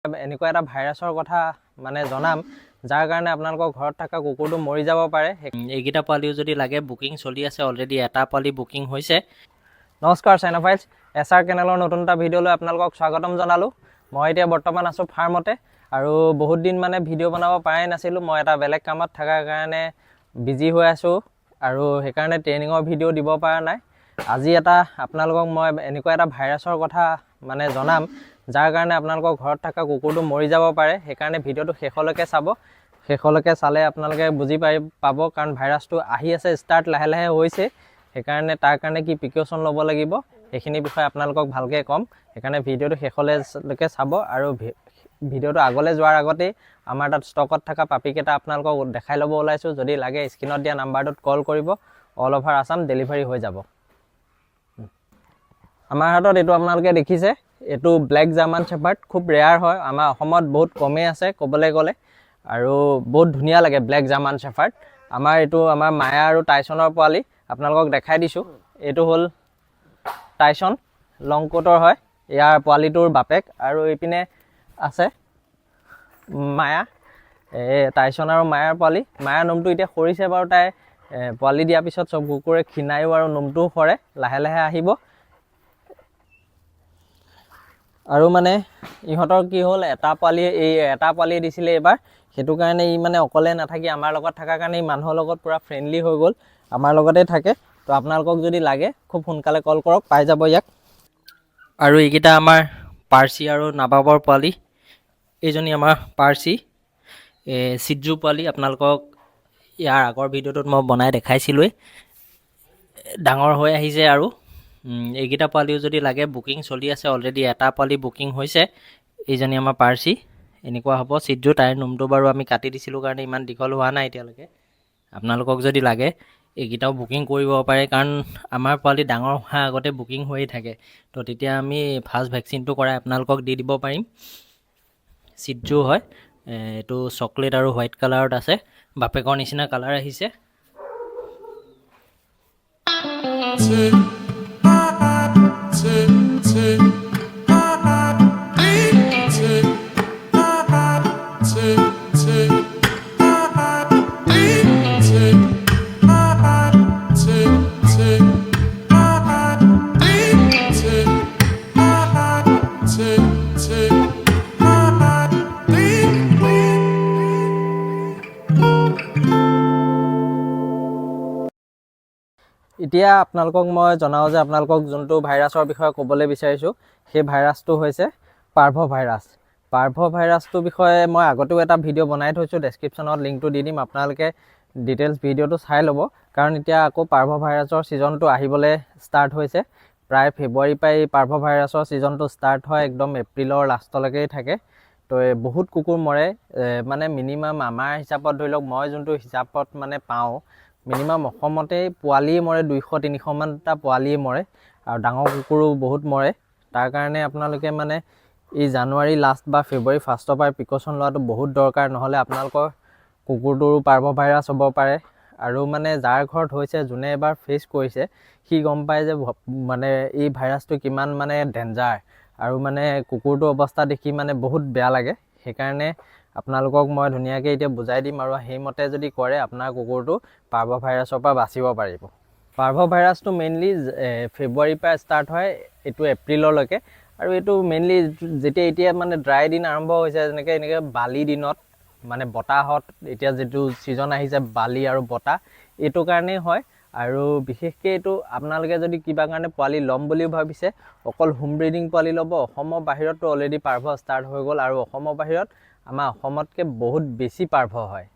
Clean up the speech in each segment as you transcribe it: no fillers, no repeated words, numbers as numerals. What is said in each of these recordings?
এনেকুৱা এটা ভাইৰাছৰ কথা মানে জনাম যাৰ কাৰণে আপোনালোকৰ ঘৰত থকা কুকুৰটো মৰি যাব পাৰে। এইকেইটা পোৱালিও যদি লাগে বুকিং চলি আছে, অলৰেডি এটা পোৱালি বুকিং হৈছে। নমস্কাৰ চাইনোফাইলছ SR কেনেলৰ নতুন এটা ভিডিঅ'লৈ আপোনালোকক স্বাগতম জনালোঁ। মই এতিয়া বৰ্তমান আছোঁ ফাৰ্মতে আৰু বহুত দিন মানে ভিডিঅ' বনাব পৰাই নাছিলোঁ। মই এটা বেলেগ কামত থকাৰ কাৰণে বিজি হৈ আছোঁ আৰু সেইকাৰণে ট্ৰেইনিঙৰ ভিডিঅ' দিব পৰা নাই। আজি আপোনালোকক মই এনেকুৱা এটা ভাইৰাছৰ কথা মানে জনাম যাৰ কাৰণে আপোনালোকৰ ঘৰত থকা কুকুৰটো মৰি যাব পাৰে। সেইকাৰণে ভিডিঅ'টো শেষলৈকে চাব। শেষলৈকে চালে আপোনালোকে বুজি পাব, কাৰণ ভাইৰাছটো আহি আছে, ষ্টাৰ্ট লাহে লাহে হৈছে। সেইকাৰণে তাৰ কাৰণে কি প্ৰিকশ্যন ল'ব লাগিব সেইখিনি বিষয়ে আপোনালোকক ভালকৈ ক'ম। সেইকাৰণে ভিডিঅ'টো শেষলৈকে চাব আৰু ভিডিঅ'টো আগলৈ যোৱাৰ আগতেই আমাৰ তাত ষ্টকত থকা পাপিকেইটা আপোনালোকক দেখাই ল'ব ওলাইছোঁ। যদি লাগে স্ক্ৰীণত দিয়া নাম্বাৰটোত কল কৰিব, অল অভাৰ আছাম ডেলিভাৰী হৈ যাব। আমাৰ হাতত এইটো আপোনালোকে দেখিছে, এইটো ব্লেক জাৰ্মান শ্বেপাৰ্ড, খুব ৰেয়াৰ হয়, আমাৰ অসমত বহুত কমেই আছে ক'বলৈ গ'লে, আৰু বহুত ধুনীয়া লাগে ব্লেক জাৰ্মান শ্বেপাৰ্ড। আমাৰ মায়া আৰু টাইছনৰ পোৱালি আপোনালোকক দেখাই দিছোঁ। এইটো হ'ল টাইছন, লং কোটৰ হয়, ইয়াৰ পোৱালিটোৰ বাপেক, আৰু এইপিনে আছে মায়া। টাইছন আৰু মায়াৰ পোৱালি। মায়াৰ নোমটো এতিয়া সৰিছে বাৰু, তাই পোৱালি দিয়াৰ পিছত চব কুকুৰে ক্ষীণায়ো আৰু নোমটোও সৰে, লাহে লাহে আহিব। আৰু মানে ইহঁতৰ কি হ'ল, এটা পোৱালি দিছিলে এইবাৰ, সেইটো কাৰণে ই মানে অকলে নাথাকি আমাৰ লগত থকাৰ কাৰণে ই মানুহৰ লগত পূৰা ফ্ৰেণ্ডলি হৈ গ'ল, আমাৰ লগতে থাকে। তো আপোনালোকক যদি লাগে খুব সোনকালে কল কৰক, পাই যাব ইয়াক। আৰু এইকেইটা আমাৰ পাৰ্চি আৰু নাবাবৰ পোৱালি। এইজনী আমাৰ পাৰ্চি চিজু পোৱালি, আপোনালোকক ইয়াৰ আগৰ ভিডিঅ'টোত মই বনাই দেখাইছিলোঁৱেই। ডাঙৰ হৈ আহিছে আৰু এইকেইটা পোৱালিও যদি লাগে বুকিং চলি আছে, অলৰেডি এটা পোৱালি বুকিং হৈছে। এইজনী আমাৰ পাৰ্চি এনেকুৱা হ'ব চিজু। তাইৰ নোমটো বাৰু আমি কাটি দিছিলোঁ কাৰণে ইমান দীঘল হোৱা নাই এতিয়ালৈকে। আপোনালোকক যদি লাগে এইকেইটাও বুকিং কৰিব পাৰে, কাৰণ আমাৰ পোৱালি ডাঙৰ হোৱাৰ আগতে বুকিং হৈয়ে থাকে। তো তেতিয়া আমি ফাৰ্ষ্ট ভেকচিনটো কৰাই আপোনালোকক দি দিব পাৰিম। চিজু হয়, এইটো চকলেট আৰু হোৱাইট কালাৰত আছে, বাপেকৰ নিচিনা কালাৰ আহিছে। এতিয়া আপোনালোকক মই জনাওঁ যে আপোনালোকক যোনটো ভাইৰাছৰ বিষয়ে ক'বলৈ বিচাৰিছোঁ, সেই ভাইৰাছটো হৈছে পাৰ্ভ ভাইৰাছ। পাৰ্ভ ভাইৰাছটোৰ বিষয়ে মই আগতেও এটা ভিডিঅ' বনাই থৈছোঁ, ডেছক্ৰিপশ্যনত লিংকটো দি দিম, আপোনালোকে ডিটেইলছ ভিডিঅ'টো চাই ল'ব। কাৰণ এতিয়া আকৌ পাৰ্ভ ভাইৰাছৰ ছিজনটো আহিবলৈ ষ্টাৰ্ট হৈছে। প্ৰায় ফেব্ৰুৱাৰীৰ পৰাই পাৰ্ভ ভাইৰাছৰ ছিজনটো ষ্টাৰ্ট হয়, একদম এপ্ৰিলৰ লাষ্টলৈকেই থাকে। তো বহুত কুকুৰ মৰে, মানে মিনিমাম আমাৰ হিচাপত ধৰি লওক, মই যোনটো হিচাপত মানে পাওঁ, মিনিমাম অসমতেই পোৱালিয়ে মৰে, 200-300মানটা পোৱালিয়ে মৰে, আৰু ডাঙৰ কুকুৰো বহুত মৰে। তাৰ কাৰণে আপোনালোকে মানে এই জানুৱাৰী লাষ্ট বা ফেব্ৰুৱাৰী ফাৰ্ষ্টৰ পৰাই প্ৰিকশ্যন লোৱাটো বহুত দৰকাৰ, নহ'লে আপোনালোকৰ কুকুৰটোৰো পাৰ্ভ ভাইৰাছ হ'ব পাৰে। আৰু মানে যাৰ ঘৰত হৈছে, যোনে এবাৰ ফেচ কৰিছে, সি গম পায় যে মানে এই ভাইৰাছটো কিমান মানে ডেঞ্জাৰ, আৰু মানে কুকুৰটোৰ অৱস্থা দেখি মানে বহুত বেয়া লাগে। সেইকাৰণে আপোনালোকক মই ধুনীয়াকৈ এতিয়া বুজাই দিম, আৰু সেইমতে যদি কৰে আপোনাৰ কুকুৰটো পাৰ্ভ ভাইৰাছৰ পৰা বাচিব পাৰিব। পাৰ্ভ ভাইৰাছটো মেইনলি ফেব্ৰুৱাৰীৰ পৰা ষ্টাৰ্ট হয়, এইটো এপ্ৰিললৈকে। আৰু এইটো মেইনলি এতিয়া মানে ড্ৰাই দিন আৰম্ভ হৈছে, এনেকৈ বালি দিনত মানে বতাহত, এতিয়া যিটো ছিজন আহিছে বালি আৰু বতাহ, এইটো কাৰণেই হয়। আৰু বিশেষকৈ এইটো আপোনালোকে যদি কিবা কাৰণে পোৱালি ল'ম বুলিও ভাবিছে, অকল হোম ব্ৰিডিং পোৱালি ল'ব। অসমৰ বাহিৰততো অলৰেডি পাৰ্ভ ষ্টাৰ্ট হৈ গ'ল, আৰু অসমৰ বাহিৰত আমাৰ অসমতকৈ বহুত বেছি পাৰ্ভ হয়।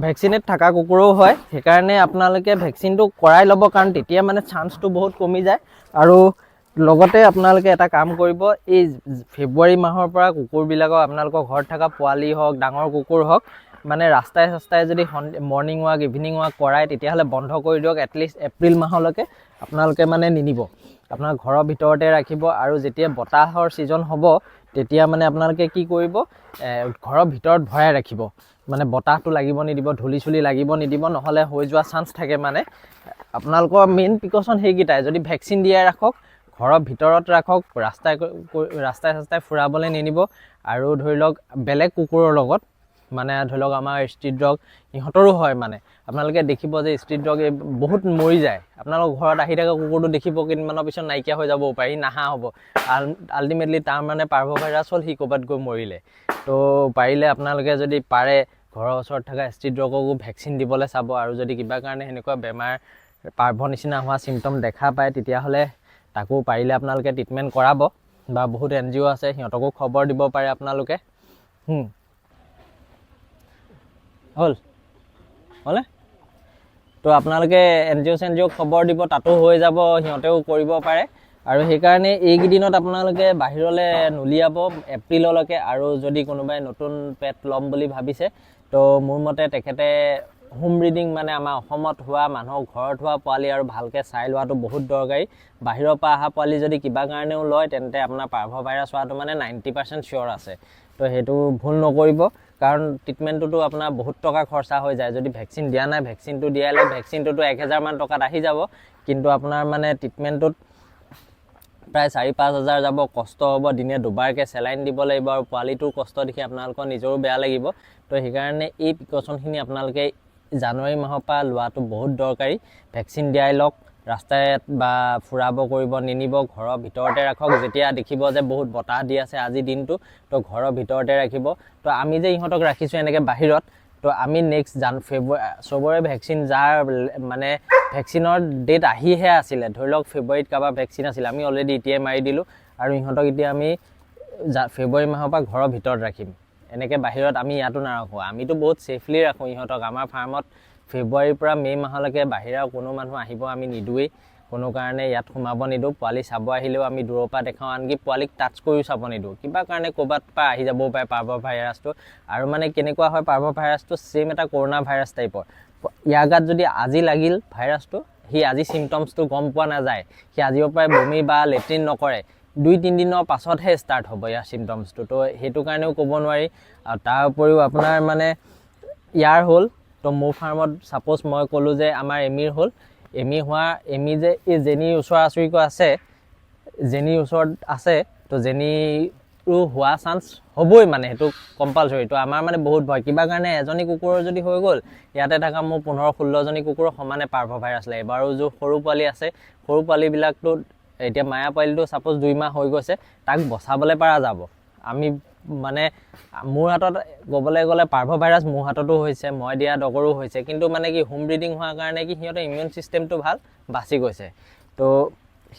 ভেকচিনেট থকা কুকুৰো হয়, সেইকাৰণে আপোনালোকে ভেকচিনটো কৰাই ল'ব, কাৰণ তেতিয়া মানে চান্সটো বহুত কমি যায়। আৰু লগতে আপোনালোকে এটা কাম কৰিব, এই ফেব্ৰুৱাৰী মাহৰ পৰা কুকুৰবিলাকক আপোনালোকৰ ঘৰত থকা পোৱালি হওক, ডাঙৰ কুকুৰ হওক, মানে ৰাস্তাই যদি মৰ্ণিং ৱাক, ইভিনিং ৱাক কৰাই, তেতিয়াহ'লে বন্ধ কৰি দিয়ক। এটলিষ্ট এপ্ৰিল মাহলৈকে আপোনালোকে মানে নিনিব, আপোনাৰ ঘৰৰ ভিতৰতে ৰাখিব। আৰু যেতিয়া বতাহৰ ছিজন হ'ব, তেতিয়া মানে আপোনালোকে কি কৰিব, ঘৰৰ ভিতৰত ভৰাই ৰাখিব, মানে বতাহটো লাগিব নিদিব, ধূলি চুলি লাগিব নিদিব, নহ'লে হৈ যোৱা চান্স থাকে। মানে আপোনালোকৰ মেইন প্ৰিকশ্যন সেইকেইটাই, যদি ভেকচিন দিয়াই ৰাখক, ঘৰৰ ভিতৰত ৰাখক, ৰাস্তাই ৰাস্তাই ফুৰাবলৈ নিনিব। আৰু ধৰি লওক বেলেগ কুকুৰৰ লগত, মানে ধৰি লওক আমাৰ ষ্ট্ৰীট ডগ ইহঁতৰো হয়, মানে আপোনালোকে দেখিব যে ষ্ট্ৰীট ডগ বহুত মৰি যায়। আপোনালোকৰ ঘৰত আহি থকা কুকুৰটো দেখিব কেইদিনমানৰ পিছত নাইকিয়া হৈ যাবও পাৰে, নাহা হ'ব। আল্টিমেটলি তাৰ মানে পাৰ্ভ ভাইৰাছ হ'ল, সি ক'ৰবাত গৈ মৰিলে। তো পাৰিলে আপোনালোকে যদি পাৰে ঘৰৰ ওচৰত থকা ষ্ট্ৰীট ডগকো ভেকচিন দিবলৈ চাব। আৰু যদি কিবা কাৰণে সেনেকুৱা বেমাৰ পাৰ্ভৰ নিচিনা হোৱা চিমটম দেখা পায়, তেতিয়াহ'লে তাকো পাৰিলে আপোনালোকে ট্ৰিটমেণ্ট কৰাব। বা বহুত NGO আছে, সিহঁতকো খবৰ দিব পাৰে আপোনালোকে। হ'লে তো আপোনালোকে NGO খবৰ দিব, তাতো হৈ যাব, সিহঁতেও কৰিব পাৰে। আৰু সেইকাৰণে এইকেইদিনত আপোনালোকে বাহিৰলৈ নুলিয়াব এপ্ৰিললৈকে। আৰু যদি কোনোবাই নতুন পেট ল'ম বুলি ভাবিছে, তো মোৰ মতে তেখেতে হোম ব্ৰিডিং, মানে আমাৰ অসমত হোৱা মানুহৰ ঘৰত হোৱা পোৱালি আৰু ভালকৈ চাই লোৱাটো বহুত দৰকাৰী। বাহিৰৰ পৰা অহা পোৱালি যদি কিবা কাৰণেও লয়, তেন্তে আপোনাৰ পাৰ্ভ ভাইৰাছ হোৱাটো মানে 90% চিয়'ৰ আছে। তো সেইটো ভুল নকৰিব, কাৰণ ট্ৰিটমেণ্টটোতো আপোনাৰ বহুত টকা খৰচা হৈ যায়। যদি ভেকচিন দিয়া নাই, ভেকচিনটো দিয়াই লওক। ভেকচিনটোতো 1000 মান টকাত আহি যাব, কিন্তু আপোনাৰ মানে ট্ৰিটমেণ্টটোত প্ৰায় 4-5 হাজাৰ যাব, কষ্ট হ'ব। দিনে দুবাৰকৈ চেলাইন দিব লাগিব, আৰু পোৱালিটোৰ কষ্ট দেখি আপোনালোকৰ নিজৰো বেয়া লাগিব। তো সেইকাৰণে এই প্ৰিকশ্যনখিনি আপোনালোকে জানুৱাৰী মাহৰ পৰা লোৱাটো বহুত দৰকাৰী। ভেকচিন দিয়াই লওক, ৰাস্তাত বা ফুৰাব কৰিব নিনিব, ঘৰৰ ভিতৰতে ৰাখক। যেতিয়া দেখিব যে বহুত বতাহ দি আছে আজিৰ দিনটো, তো ঘৰৰ ভিতৰতে ৰাখিব। তো আমি যে ইহঁতক ৰাখিছোঁ এনেকৈ বাহিৰত, তো আমি নেক্সট ফেব্ৰুৱাৰী চবৰে ভেকচিন যাৰ মানে ভেকচিনৰ ডেট আহিহে আছিলে, ধৰি লওক ফেব্ৰুৱাৰীত কাৰোবাৰ ভেকচিন আছিলে, আমি অলৰেডি এতিয়াই মাৰি দিলোঁ। আৰু ইহঁতক এতিয়া আমি ফেব্ৰুৱাৰী মাহৰ পৰা ঘৰৰ ভিতৰত ৰাখিম। এনেকৈ বাহিৰত আমি ইয়াতো নাৰাখোঁ। আমিতো বহুত ছেফলি ৰাখোঁ ইহঁতক। আমাৰ ফাৰ্মত ফেব্ৰুৱাৰীৰ পৰা মে' মাহলৈকে বাহিৰৰ কোনো মানুহ আহিব আমি নিদোৱেই, কোনো কাৰণে ইয়াত সোমাব নিদিওঁ। পোৱালি চাব আহিলেও আমি দূৰৰ পৰা দেখাওঁ, আনকি পোৱালিক টাচ কৰিও চাব নিদিওঁ। কিবা কাৰণে ক'ৰবাত পৰা আহি যাবও পাৰে পাৰ্ভ ভাইৰাছটো। আৰু মানে কেনেকুৱা হয়, পাৰ্ভ ভাইৰাছটো ছেম এটা কৰোণা ভাইৰাছ টাইপৰ। ইয়াৰ গাত যদি আজি লাগিল ভাইৰাছটো, সি আজি চিমটমছটো গম পোৱা নাযায়। সি আজিৰ পৰাই বমি বা লেট্ৰিন নকৰে, 2-3 দিনৰ পাছতহে ষ্টাৰ্ট হ'ব ইয়াৰ চিমটমছটো। তো সেইটো কাৰণেও ক'ব নোৱাৰি। আৰু তাৰ উপৰিও আপোনাৰ মানে ইয়াৰ হ'ল, তো মোৰ ফাৰ্মত ছাপ'জ মই ক'লোঁ যে আমাৰ এমিৰ হ'ল, এমি যে এই জেনিৰ ওচৰা ওচৰিকৈ আছে, জেনিৰ ওচৰত আছে, তো জেনিৰো হোৱা চান্স হ'বই, মানে সেইটো কম্পালচৰি। তো আমাৰ মানে বহুত ভয়, কিবা কাৰণে এজনী কুকুৰৰ যদি হৈ গ'ল, ইয়াতে থকা মোৰ 15-16জনী কুকুৰৰ সমানে পাৰ্ভ ভাইৰাছ লাগিব। আৰু যোৰ সৰু পোৱালি আছে, সৰু পোৱালিবিলাকতো এতিয়া মায়া পোৱালিটো ছাপ'জ 2 মাহ হৈ গৈছে, তাক বচাবলৈ পৰা যাব। আমি মানে মোৰ হাতত ক'বলৈ গ'লে পাৰ্ভ ভাইৰাছ মোৰ হাততো হৈছে, মই দিয়া ডগৰো হৈছে, কিন্তু মানে কি হোম ব্ৰিডিং হোৱাৰ কাৰণে কি সিহঁতৰ ইমিউন ছিষ্টেমটো ভাল, বাচি গৈছে। তো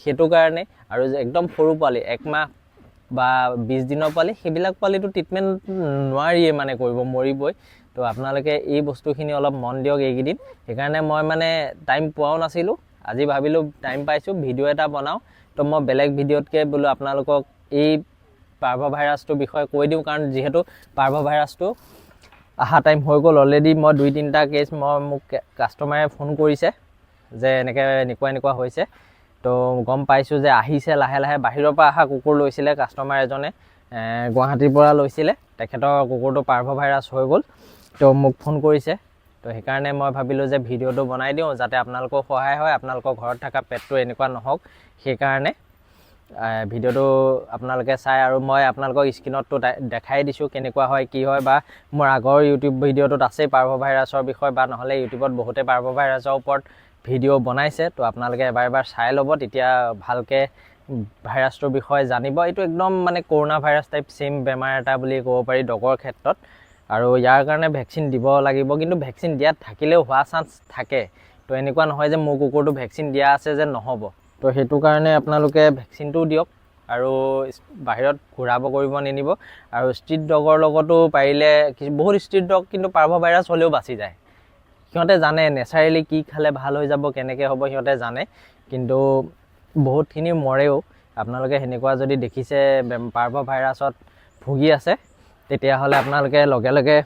সেইটো কাৰণে। আৰু একদম সৰু পোৱালি 1 মাহ বা 20 দিনৰ পোৱালি, সেইবিলাক পোৱালিটো ট্ৰিটমেণ্ট নোৱাৰিয়ে মানে কৰিব, মৰিবই। তো আপোনালোকে এই বস্তুখিনি অলপ মন দিয়ক এইকেইদিন। সেইকাৰণে মই মানে টাইম পোৱাও নাছিলোঁ, আজি ভাবিলোঁ টাইম পাইছোঁ ভিডিঅ' এটা বনাওঁ। তো মই বেলেগ ভিডিঅ'তকৈ বোলো আপোনালোকক এই পাৰ্ভ ভাইৰাছটোৰ বিষয়ে কৈ দিওঁ, কাৰণ যিহেতু পাৰ্ভ ভাইৰাছটো অহা টাইম হৈ গ'ল অলৰেডি। মই 2-3টা কেছ মোক কাষ্টমাৰে ফোন কৰিছে যে এনেকুৱা হৈছে। তো গম পাইছোঁ যে আহিছে লাহে লাহে। বাহিৰৰ পৰা অহা কুকুৰ লৈছিলে কাষ্টমাৰ এজনে, গুৱাহাটীৰ পৰা লৈছিলে, তেখেতৰ কুকুৰটো পাৰ্ভ ভাইৰাছ হৈ গ'ল। তো মোক ফোন কৰিছে। তো সেইকাৰণে মই ভাবিলোঁ যে ভিডিঅ'টো বনাই দিওঁ, যাতে আপোনালোকৰ সহায় হয়, আপোনালোকৰ ঘৰত থকা পেটটো এনেকুৱা নহওক। সেইকাৰণে ভিডিঅ'টো আপোনালোকে চাই, আৰু মই আপোনালোকক স্ক্ৰীনতটো দেখাই দিছোঁ কেনেকুৱা হয় কি হয়। বা মোৰ আগৰ ইউটিউব ভিডিঅ'টোত আছেই পাৰ্ভ ভাইৰাছৰ বিষয়ে, বা নহ'লে ইউটিউবত বহুতে পাৰ্ভ ভাইৰাছৰ ওপৰত ভিডিঅ' বনাইছে। তো আপোনালোকে এবাৰ চাই ল'ব, তেতিয়া ভালকৈ ভাইৰাছটোৰ বিষয়ে জানিব। এইটো একদম মানে কৰোণা ভাইৰাছ টাইপ ছেইম বেমাৰ এটা বুলি ক'ব পাৰি ডগৰ ক্ষেত্ৰত। আৰু ইয়াৰ কাৰণে ভেকচিন দিব লাগিব, কিন্তু ভেকচিন দিয়াত থাকিলেও হোৱা চান্স থাকে। তো এনেকুৱা নহয় যে মোৰ কুকুৰটো ভেকচিন দিয়া আছে যে নহ'ব। তো সেইটো কাৰণে আপোনালোকে ভেকচিনটোও দিয়ক, আৰু বাহিৰত ঘূৰাব কৰিব নিনিব। আৰু ষ্ট্ৰীট ডগৰ লগতো পাৰিলে, বহুত ষ্ট্ৰীট ডগ কিন্তু পাৰ্ভ ভাইৰাছ হ'লেও বাচি যায়। সিহঁতে জানে নেচাৰেলি কি খালে ভাল হৈ যাব, কেনেকৈ হ'ব সিহঁতে জানে, কিন্তু বহুতখিনি মৰেও। আপোনালোকে সেনেকুৱা যদি দেখিছে পাৰ্ভ ভাইৰাছত ভুগি আছে, তেতিয়াহ'লে আপোনালোকে লগে লগে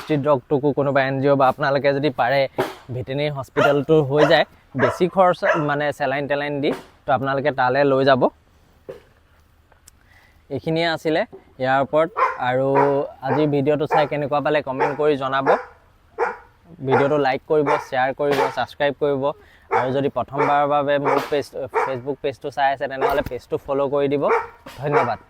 ষ্ট্ৰীট ডগটোকো কোনোবা NGO বা আপোনালোকে যদি পাৰে ভেটেনেৰি হস্পিটেলটো হৈ যায়, বেছি খৰচ মানে চেলাইন দি, তো আপোনালোকে তালৈ লৈ যাব। এইখিনিয়ে আছিলে ইয়াৰ ওপৰত। আৰু আজিৰ ভিডিঅ'টো চাই কেনেকুৱা পালে কমেণ্ট কৰি জনাব। ভিডিঅ'টো লাইক কৰিব, শ্বেয়াৰ কৰিব, ছাবস্ক্ৰাইব কৰিব আৰু যদি প্ৰথমবাৰৰ বাবে মোৰ ফেচবুক পেজটো চাই আছে তেনেহ'লে পেজটো ফ'ল' কৰি দিব। ধন্যবাদ।